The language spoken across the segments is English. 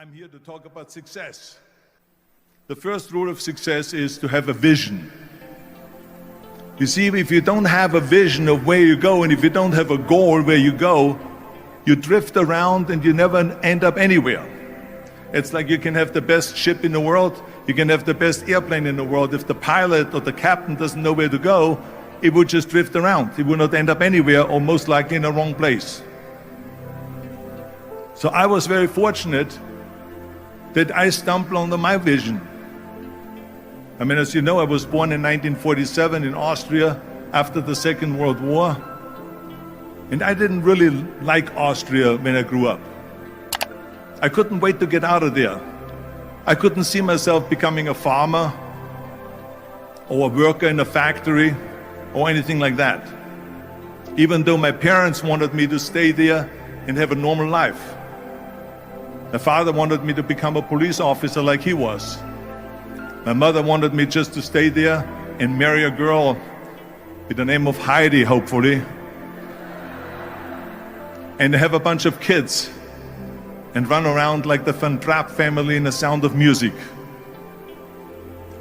I'm here to talk about success. The first rule of success is to have a vision. You see, if you don't have a vision of where you go, and if you don't have a goal where you go, you drift around and you never end up anywhere. It's like you can have the best ship in the world, you can have the best airplane in the world. If the pilot or the captain doesn't know where to go, it would just drift around. It would not end up anywhere, or most likely in the wrong place. So I was very fortunate that I stumbled on my vision. I mean, as you know, I was born in 1947 in Austria after the Second World War. And I didn't really like Austria when I grew up. I couldn't wait to get out of there. I couldn't see myself becoming a farmer or a worker in a factory or anything like that. Even though my parents wanted me to stay there and have a normal life. My father wanted me to become a police officer like he was. My mother wanted me just to stay there and marry a girl with the name of Heidi, hopefully, and have a bunch of kids and run around like the Van Trapp family in The Sound of Music.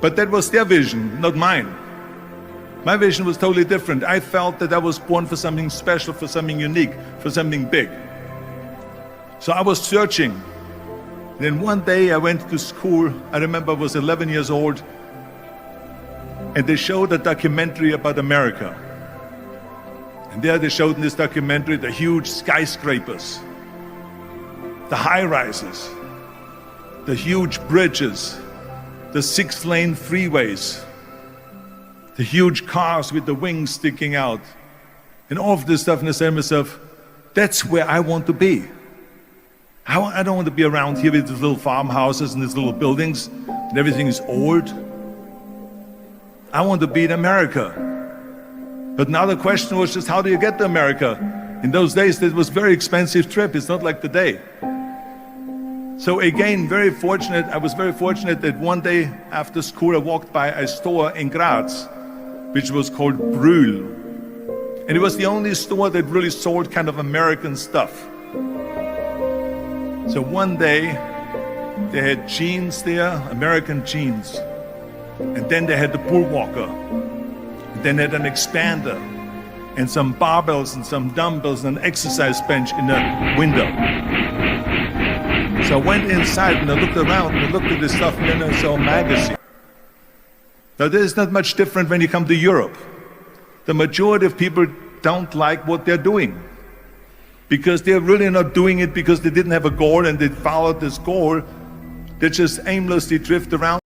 But that was their vision, not mine. My vision was totally different. I felt that I was born for something special, for something unique, for something big. So I was searching. Then one day I went to school. I remember I was 11 years old, and they showed a documentary about America. And there they showed in this documentary the huge skyscrapers, the high-rises, the huge bridges, the 6-lane freeways, the huge cars with the wings sticking out, and all of this stuff. And I said to myself, that's where I want to be. I don't want to be around here with these little farmhouses and these little buildings and everything is old. I want to be in America. But now the question was just, how do you get to America? In those days, it was a very expensive trip. It's not like today. So again, I was very fortunate that one day after school, I walked by a store in Graz, which was called Brühl. And it was the only store that really sold kind of American stuff. So one day, they had jeans there, American jeans. And then they had the Bullwalker. And then they had an expander, and some barbells and some dumbbells and an exercise bench in the window. So I went inside and I looked around and I looked at this stuff, and then I saw a magazine. Now there's not much different when you come to Europe. The majority of people don't like what they're doing, because they're really not doing it because they didn't have a goal and they followed this goal. They just aimlessly drift around.